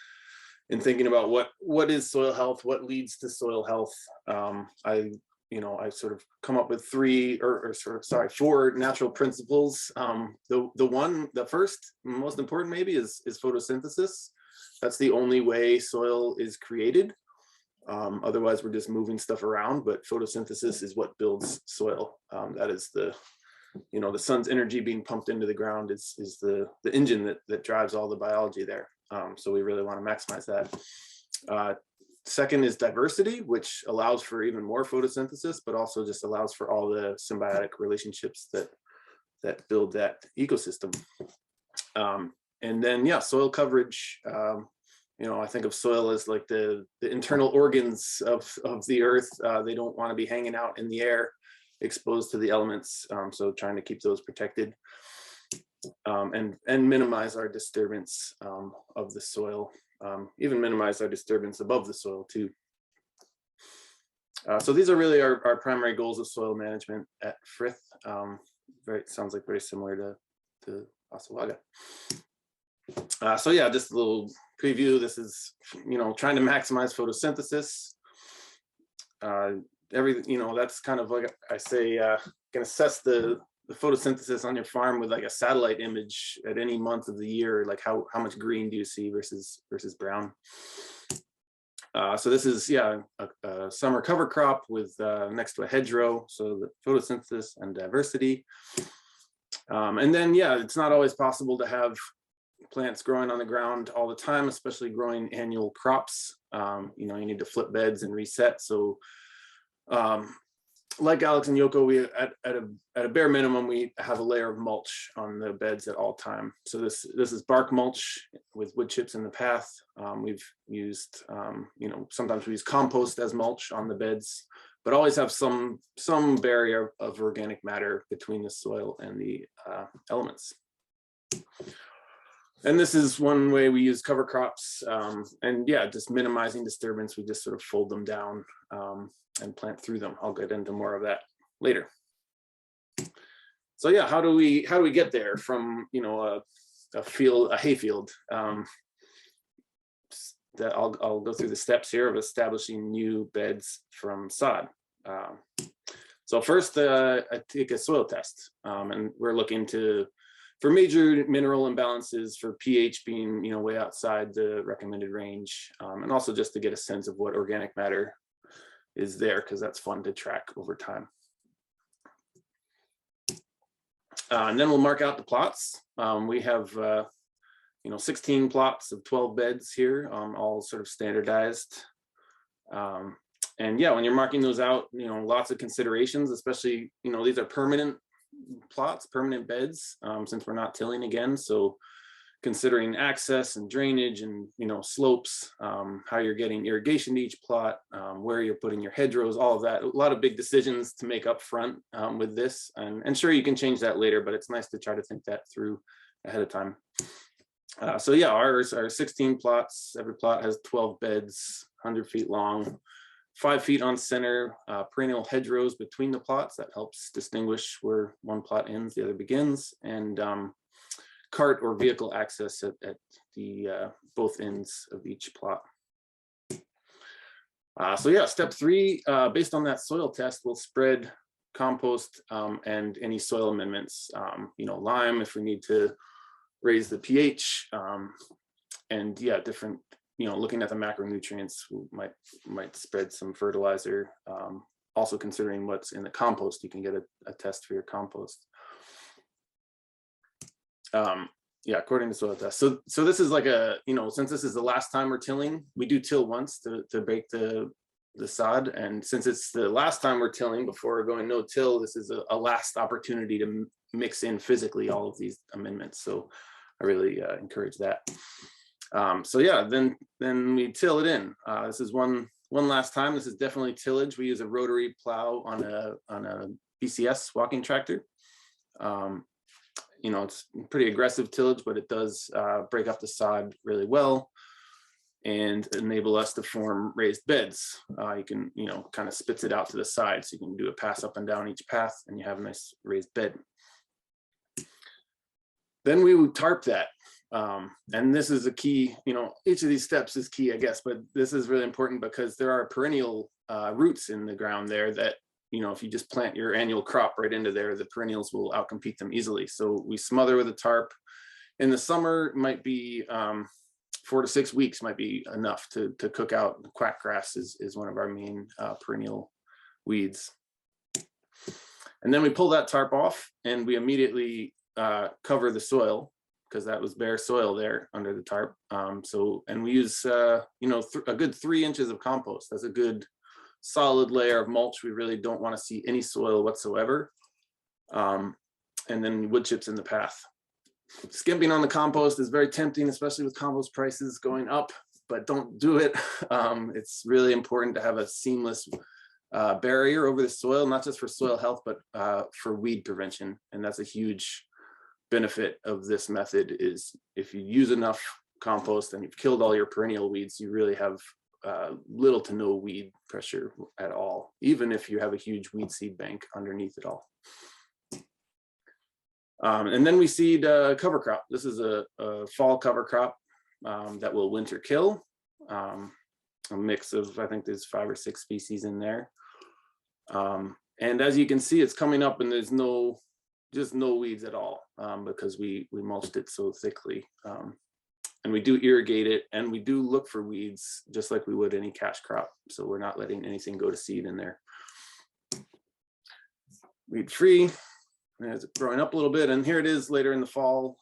in thinking about what is soil health, what leads to soil health, I sort of come up with 4 natural principles. The first, most important maybe, is photosynthesis. That's the only way soil is created. Otherwise, we're just moving stuff around, but photosynthesis is what builds soil. That is the sun's energy being pumped into the ground is the engine that drives all the biology there. So we really want to maximize that. Second is diversity, which allows for even more photosynthesis, but also just allows for all the symbiotic relationships that build that ecosystem. And then, yeah, soil coverage. I think of soil as like the internal organs of the earth. They don't want to be hanging out in the air, exposed to the elements. So trying to keep those protected and minimize our disturbance of the soil, even minimize our disturbance above the soil too. So these are really our primary goals of soil management at Frith. Sounds like very similar to Assawaga. So yeah, just a little preview. This is, trying to maximize photosynthesis. That's kind of like I say, can assess the photosynthesis on your farm with like a satellite image at any month of the year, like how much green do you see versus brown. So this is, yeah, a summer cover crop with next to a hedgerow. So the photosynthesis and diversity. And then, yeah, it's not always possible to have plants growing on the ground all the time, especially growing annual crops. You need to flip beds and reset. So like Alex and Yoko, we at a bare minimum, we have a layer of mulch on the beds at all time. So this is bark mulch with wood chips in the path. We've used, sometimes we use compost as mulch on the beds, but always have some barrier of organic matter between the soil and the elements. And this is one way we use cover crops. And yeah, just minimizing disturbance. We just sort of fold them down and plant through them. I'll get into more of that later. So yeah, how do we get there from a hayfield? I'll go through the steps here of establishing new beds from sod. So first, I take a soil test, and we're looking for major mineral imbalances, for pH being way outside the recommended range, and also just to get a sense of what organic matter is there, because that's fun to track over time. And then we'll mark out the plots. We have 16 plots of 12 beds here, all sort of standardized. And yeah, when you're marking those out, lots of considerations, especially, these are permanent plots, permanent beds, since we're not tilling again. So considering access and drainage and, slopes, how you're getting irrigation to each plot, where you're putting your hedgerows, all of that. A lot of big decisions to make up front with this. And sure, you can change that later, but it's nice to try to think that through ahead of time. So yeah, ours are 16 plots. Every plot has 12 beds, 100 feet long, 5 feet on center, perennial hedgerows between the plots. That helps distinguish where one plot ends, the other begins, and cart or vehicle access at the both ends of each plot. So yeah, step 3, based on that soil test, we'll spread compost and any soil amendments, lime if we need to raise the pH, and yeah, different, looking at the macronutrients, we might spread some fertilizer. Also considering what's in the compost, you can get a test for your compost. Yeah, according to soil test. So this is like since this is the last time we're tilling, we do till once to break the sod. And since it's the last time we're tilling before we're going no till, this is a last opportunity to mix in physically all of these amendments. So I really encourage that. So yeah, then we till it in. This is one last time. This is definitely tillage. We use a rotary plow on a BCS walking tractor. It's pretty aggressive tillage, but it does break up the sod really well and enable us to form raised beds. You can, kind of spits it out to the side, so you can do a pass up and down each path and you have a nice raised bed. Then we would tarp that. And this is a key, each of these steps is key, I guess, but this is really important because there are perennial roots in the ground there that, if you just plant your annual crop right into there, the perennials will outcompete them easily. So we smother with a tarp. In the summer, might be 4 to 6 weeks might be enough to cook out. Quack grass is one of our main perennial weeds. And then we pull that tarp off and we immediately cover the soil, because that was bare soil there under the tarp. And we use, a good 3 inches of compost. That's a good solid layer of mulch. We really don't want to see any soil whatsoever. And then wood chips in the path. Skimping on the compost is very tempting, especially with compost prices going up, but don't do it. It's really important to have a seamless barrier over the soil, not just for soil health, but for weed prevention. And that's a huge benefit of this method, is if you use enough compost and you've killed all your perennial weeds, you really have little to no weed pressure at all, even if you have a huge weed seed bank underneath it all. And then we seed cover crop. This is a fall cover crop that will winter kill. A mix of, I think there's 5 or 6 species in there. And as you can see, it's coming up and there's just no weeds at all, because we mulched it so thickly. And we do irrigate it, and we do look for weeds just like we would any cash crop. So we're not letting anything go to seed in there. Weed free, and it's growing up a little bit, and here it is later in the fall.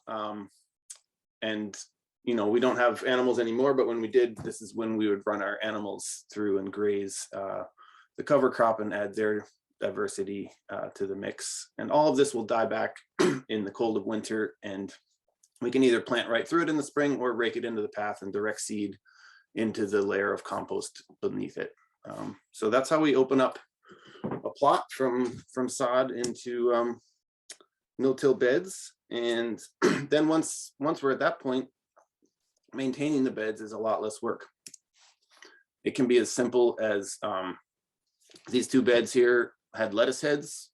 And we don't have animals anymore, but when we did, this is when we would run our animals through and graze the cover crop and add their diversity to the mix. And all of this will die back in the cold of winter, and we can either plant right through it in the spring or rake it into the path and direct seed into the layer of compost beneath it. So that's how we open up a plot from sod into no-till beds. And then once we're at that point, maintaining the beds is a lot less work. It can be as simple as these 2 beds here had lettuce heads,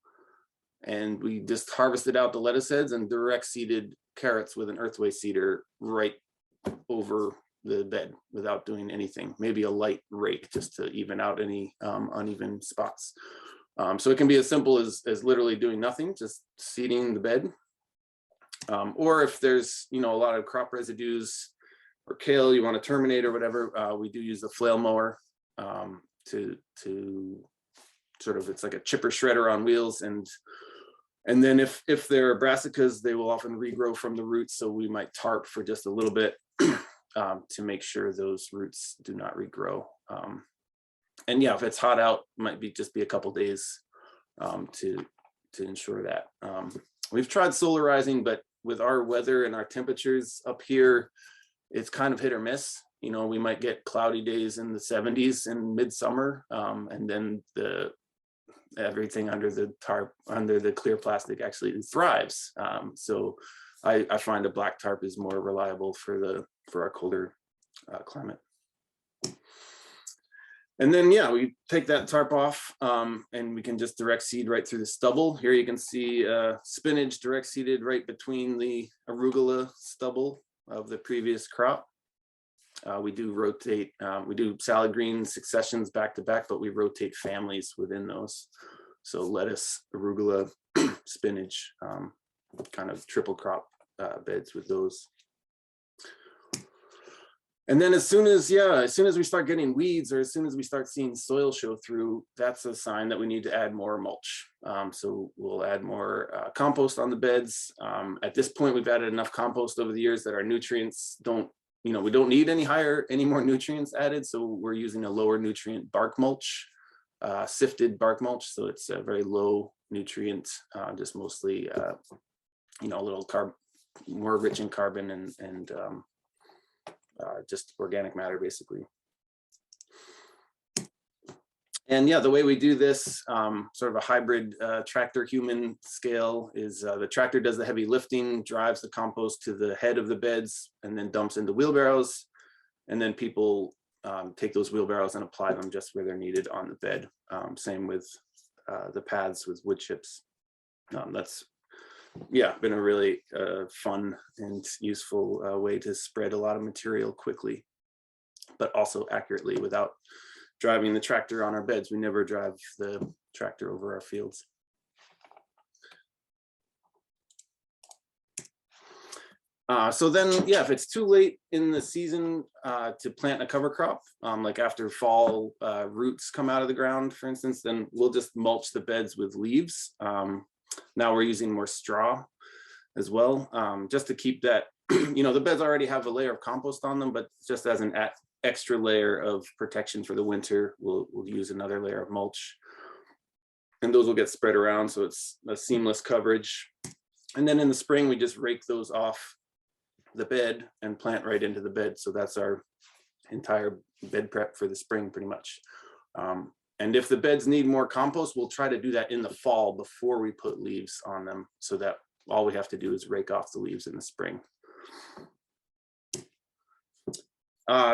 and we just harvested out the lettuce heads and direct seeded carrots with an earthway seeder right over the bed without doing anything, maybe a light rake just to even out any uneven spots. So it can be as simple as literally doing nothing, just seeding the bed. Or if there's a lot of crop residues or kale you want to terminate or whatever, we do use the flail mower. sort of, it's like a chipper shredder on wheels. And then if they're brassicas, they will often regrow from the roots. So we might tarp for just a little bit to make sure those roots do not regrow. And yeah, if it's hot out, might just be a couple days to ensure that. We've tried solarizing, but with our weather and our temperatures up here, it's kind of hit or miss. You know, we might get cloudy days in the 70s in midsummer, and then everything under the tarp, under the clear plastic actually thrives. So I find a black tarp is more reliable for our colder climate. And then, yeah, we take that tarp off and we can just direct seed right through the stubble. Here you can see spinach direct seeded right between the arugula stubble of the previous crop. We do rotate, we do salad green successions back to back, but we rotate families within those. So lettuce, arugula, spinach, kind of triple crop beds with those. And then as soon as we start getting weeds, or as soon as we start seeing soil show through, that's a sign that we need to add more mulch. So we'll add more compost on the beds. At this point, we've added enough compost over the years that our nutrients don't, we don't need any more nutrients added. So we're using a lower nutrient bark mulch, sifted bark mulch. So it's a very low nutrient, just mostly, a little more rich in carbon and just organic matter, basically. And yeah, the way we do this, sort of a hybrid tractor human scale, is the tractor does the heavy lifting, drives the compost to the head of the beds, and then dumps into wheelbarrows. And then people take those wheelbarrows and apply them just where they're needed on the bed. Same with the paths with wood chips. That's been a really fun and useful way to spread a lot of material quickly, but also accurately without driving the tractor on our beds. We never drive the tractor over our fields. So then, yeah, if it's too late in the season to plant a cover crop, like after fall roots come out of the ground, for instance, then we'll just mulch the beds with leaves. Now we're using more straw as well, just to keep that, the beds already have a layer of compost on them, but just as an extra layer of protection for the winter, we'll use another layer of mulch. And those will get spread around, so it's a seamless coverage. And then in the spring, we just rake those off the bed and plant right into the bed. So that's our entire bed prep for the spring, pretty much. And if the beds need more compost, we'll try to do that in the fall before we put leaves on them, so that all we have to do is rake off the leaves in the spring.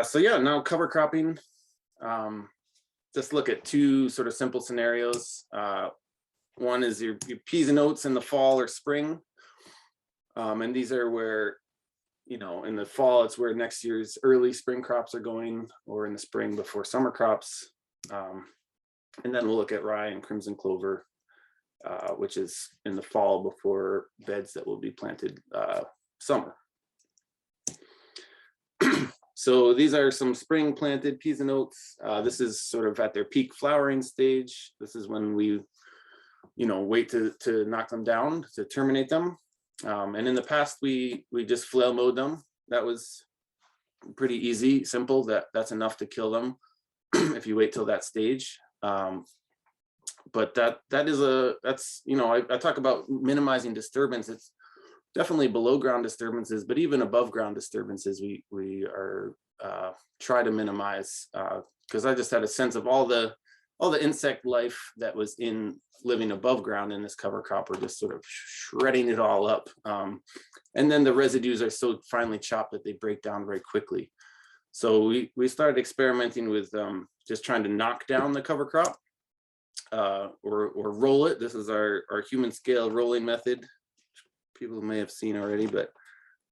So yeah, now cover cropping. Just look at two sort of simple scenarios. One is your peas and oats in the fall or spring. And these are where, in the fall, it's where next year's early spring crops are going, or in the spring before summer crops. And then we'll look at rye and crimson clover, which is in the fall before beds that will be planted summer. So these are some spring planted peas and oats. This is sort of at their peak flowering stage. This is when we, wait to knock them down, to terminate them. And in the past, we just flail mowed them. That was pretty easy, simple. That's enough to kill them if you wait till that stage. But that's I talk about minimizing disturbance. It's definitely below ground disturbances, but even above ground disturbances, we are try to minimize, because I just had a sense of all the insect life that was living above ground in this cover crop. We're just sort of shredding it all up, and then the residues are so finely chopped that they break down very quickly. So we started experimenting with just trying to knock down the cover crop, or roll it. This is our human scale rolling method. People may have seen already, but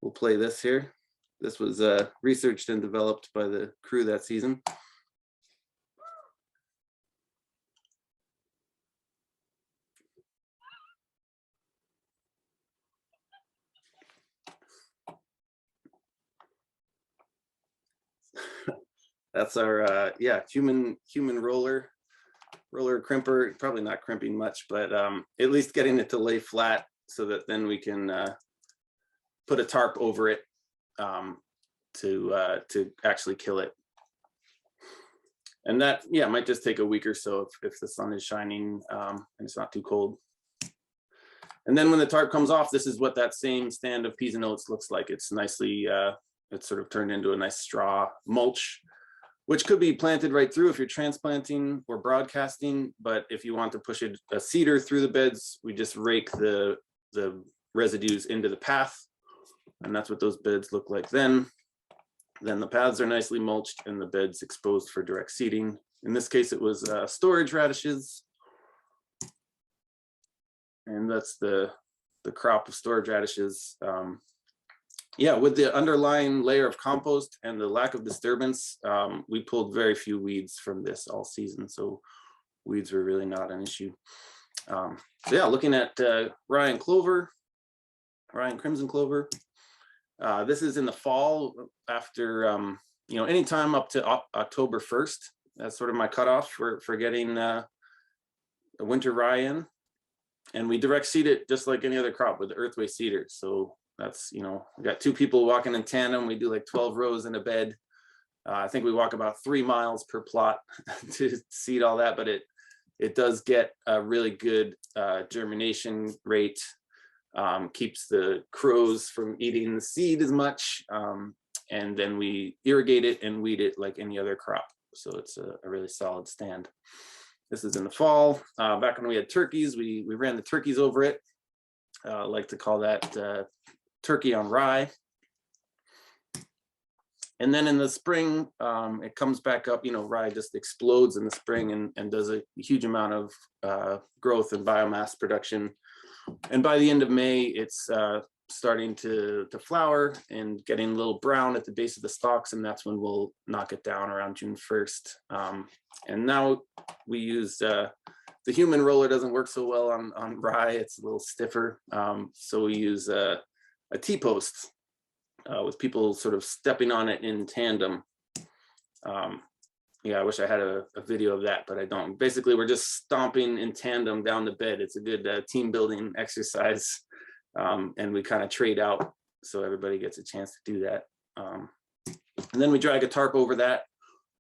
we'll play this here. This was researched and developed by the crew that season. That's our yeah, human roller crimper. Probably not crimping much, but at least getting it to lay flat so that then we can put a tarp over it to actually kill it. And that, yeah, might just take a week or so if the sun is shining and it's not too cold. And then when the tarp comes off, this is what that same stand of peas and oats looks like. It's nicely, it's sort of turned into a nice straw mulch, which could be planted right through if you're transplanting or broadcasting. But if you want to push a seeder through the beds, we just rake the residues into the path. And that's what those beds look like then. Then the paths are nicely mulched and the beds exposed for direct seeding. In this case, it was storage radishes. And that's the crop of storage radishes. Yeah, with the underlying layer of compost and the lack of disturbance, we pulled very few weeds from this all season. So weeds were really not an issue. So yeah, looking at rye and clover, rye and crimson clover. This is in the fall after, you know, anytime up to October 1st. That's sort of my cutoff for getting a winter rye in. And we direct seed it just like any other crop with the earthway seeder. So that's, you know, we got two people walking in tandem. We do like 12 rows in a bed. I think we walk about 3 miles per plot to seed all that, but it does get a really good germination rate. Keeps the crows from eating the seed as much. And then we irrigate it and weed it like any other crop. So it's a really solid stand. This is in the fall. Back when we had turkeys, we ran the turkeys over it. I like to call that turkey on rye. And then in the spring, it comes back up. You know, rye just explodes in the spring and does a huge amount of growth and biomass production. And by the end of May, it's starting to flower and getting a little brown at the base of the stalks, and that's when we'll knock it down around June 1st. And now we use the human roller doesn't work so well on rye. It's a little stiffer, so we use a T-post with people sort of stepping on it in tandem. Yeah, I wish I had a video of that, but I don't. Basically, we're just stomping in tandem down the bed. It's a good team building exercise. And we kind of trade out so everybody gets a chance to do that. And then we drag a tarp over that.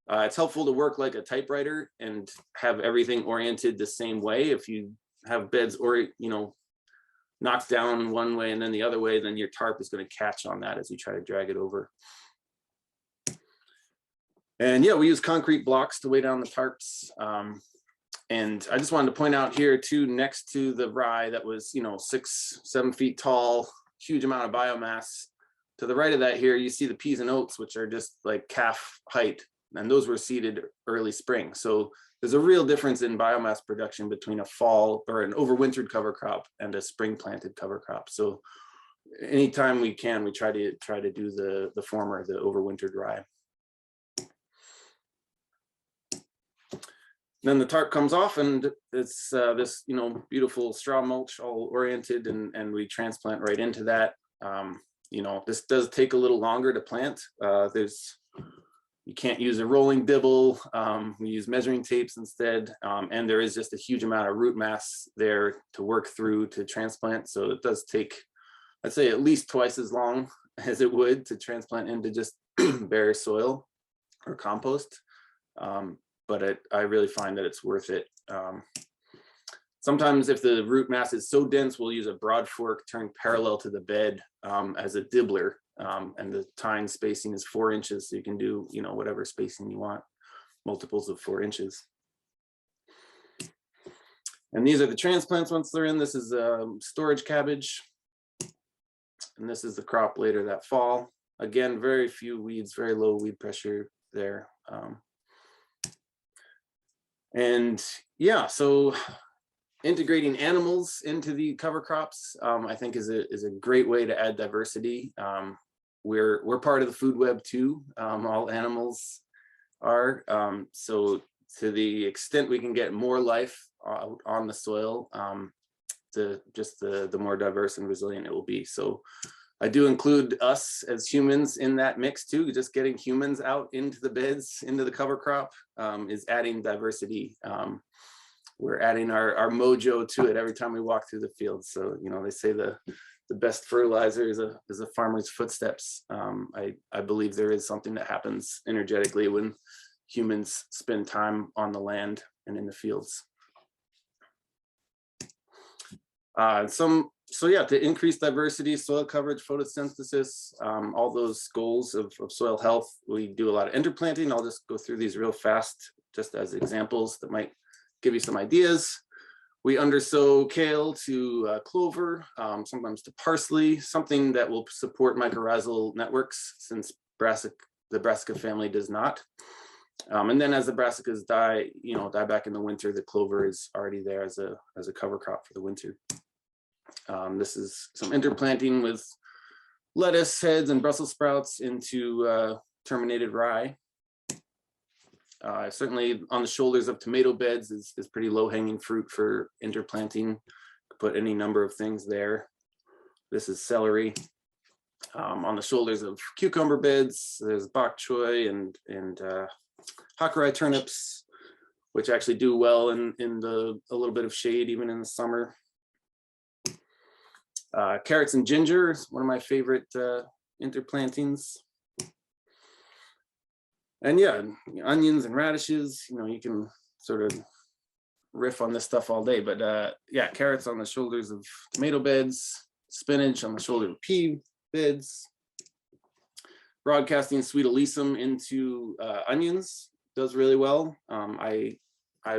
It's helpful to work like a typewriter and have everything oriented the same way. If you have beds or, you know, knocked down one way and then the other way, then your tarp is going to catch on that as you try to drag it over. And yeah, we use concrete blocks to weigh down the tarps. And I just wanted to point out here too, next to the rye that was, you know, 6-7 feet tall, huge amount of biomass. To the right of that here, you see the peas and oats, which are just like calf height. And those were seeded early spring. So there's a real difference in biomass production between a fall or an overwintered cover crop and a spring planted cover crop. So anytime we can, we try to do the former, the overwintered rye. Then the tarp comes off and it's this, you know, beautiful straw mulch all oriented and we transplant right into that. You know, this does take a little longer to plant. You can't use a rolling dibble. We use measuring tapes instead. And there is just a huge amount of root mass there to work through to transplant. So it does take, I'd say, at least twice as long as it would to transplant into just bare soil or compost. But I really find that it's worth it. Sometimes if the root mass is so dense, we'll use a broad fork turned parallel to the bed as a dibbler. And the tine spacing is 4 inches. So you can do, you know, whatever spacing you want, multiples of 4 inches. And these are the transplants once they're in. This is storage cabbage. And this is the crop later that fall. Again, very few weeds, very low weed pressure there. And yeah, so integrating animals into the cover crops, I think is a great way to add diversity. We're part of the food web too. All animals are. So to the extent we can get more life on the soil, the more diverse and resilient it will be. So I do include us as humans in that mix too. Just getting humans out into the beds, into the cover crop is adding diversity. We're adding our mojo to it every time we walk through the field. So, you know, they say the best fertilizer is a farmer's footsteps. I believe there is something that happens energetically when humans spend time on the land and in the fields. So yeah, to increase diversity, soil coverage, photosynthesis, all those goals of soil health, we do a lot of interplanting. I'll just go through these real fast, just as examples that might give you some ideas. We undersow kale to clover, sometimes to parsley, something that will support mycorrhizal networks, since the brassica family does not. And then as the brassicas die back in the winter, the clover is already there as a cover crop for the winter. This is some interplanting with lettuce heads and Brussels sprouts into terminated rye. Certainly on the shoulders of tomato beds is pretty low-hanging fruit for interplanting. Put any number of things there. This is celery. On the shoulders of cucumber beds, there's bok choy and hakurei turnips, which actually do well in a little bit of shade even in the summer. Carrots and ginger is one of my favorite interplantings. And yeah, onions and radishes, you can sort of riff on this stuff all day, but yeah, carrots on the shoulders of tomato beds, spinach on the shoulder of pea beds. Broadcasting sweet alyssum into onions does really well. I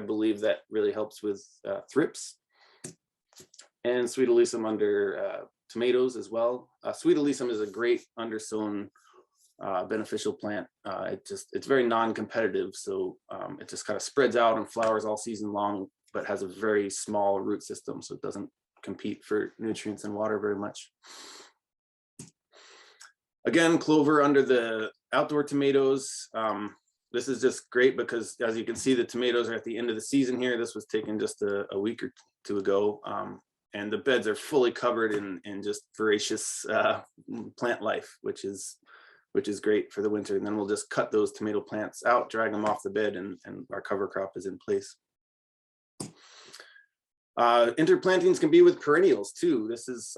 believe that really helps with thrips. And sweet alyssum under tomatoes as well. Sweet alyssum is a great undersown beneficial plant. It's very non-competitive, so it just kind of spreads out and flowers all season long, but has a very small root system, so it doesn't compete for nutrients and water very much. Again, clover under the outdoor tomatoes. This is just great because, as you can see, the tomatoes are at the end of the season here. This was taken just a week or two ago. And the beds are fully covered in just voracious plant life, which is great for the winter. And then we'll just cut those tomato plants out, drag them off the bed, and our cover crop is in place. Interplantings can be with perennials too. This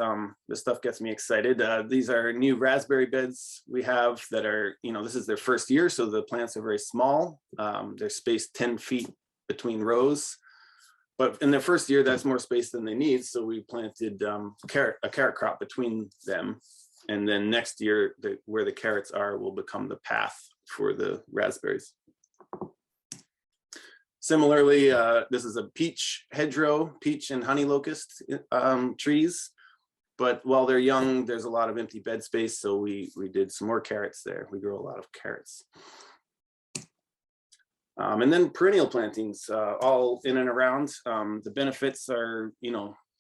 stuff gets me excited. These are new raspberry beds we have that are, this is their first year, so the plants are very small. They're spaced 10 feet between rows. But in their first year, that's more space than they need. So we planted a carrot crop between them. And then next year, where the carrots are will become the path for the raspberries. Similarly, this is a peach hedgerow, peach and honey locust trees. But while they're young, there's a lot of empty bed space. So we did some more carrots there. We grow a lot of carrots. And then perennial plantings, all in and around. The benefits are,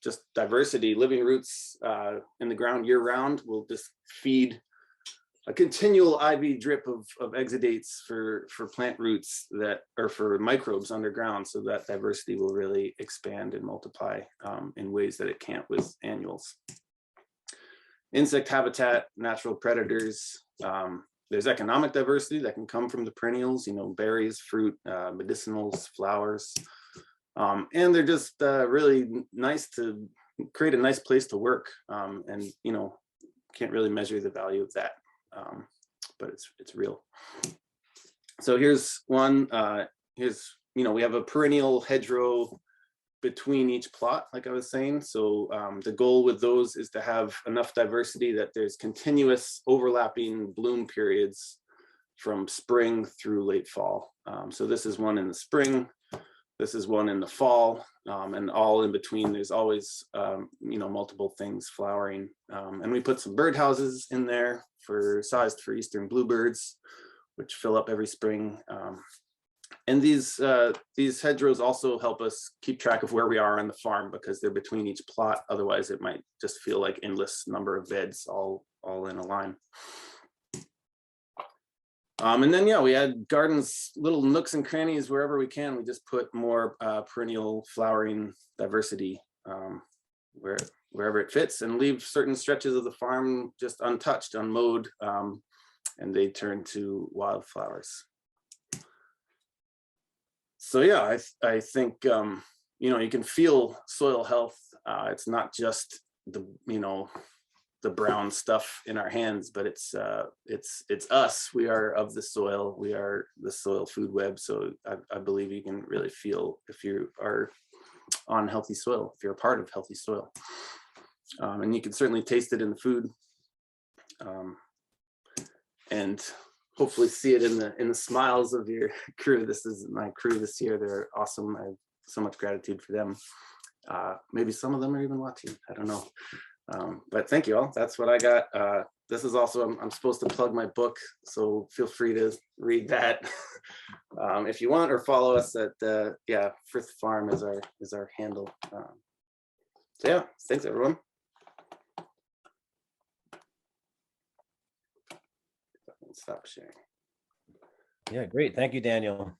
just diversity. Living roots in the ground year round will just feed a continual IV drip of exudates for plant roots that are for microbes underground, so that diversity will really expand and multiply in ways that it can't with annuals. Insect habitat, natural predators. There's economic diversity that can come from the perennials, berries, fruit, medicinals, flowers. And they're just really nice to create a nice place to work. And, can't really measure the value of that, but it's real. So here's one, we have a perennial hedgerow between each plot, like I was saying. So the goal with those is to have enough diversity that there's continuous overlapping bloom periods from spring through late fall. So this is one in the spring, this is one in the fall, and all in between there's always multiple things flowering. And we put some birdhouses in there sized for eastern bluebirds, which fill up every spring. And these hedgerows also help us keep track of where we are on the farm, because they're between each plot. Otherwise, it might just feel like endless number of beds all in a line. And then, yeah, we add gardens, little nooks and crannies wherever we can. We just put more perennial flowering diversity wherever it fits, and leave certain stretches of the farm just untouched, unmowed, and they turn to wildflowers. So yeah, I think you know, you can feel soil health. It's not just the, you know, the brown stuff in our hands, but it's us. We are of the soil. We are the soil food web. So I believe you can really feel if you are on healthy soil, if you're a part of healthy soil, and you can certainly taste it in the food, and hopefully see it in the smiles of your crew. This is my crew this year. They're awesome. I have so much gratitude for them. Maybe some of them are even watching. I don't know. But thank you all. That's what I got. This is also, I'm supposed to plug my book, so feel free to read that if you want, or follow us at yeah, Frith Farm is our handle. So yeah, thanks everyone. Stop sharing. Yeah, great. Thank you, Daniel.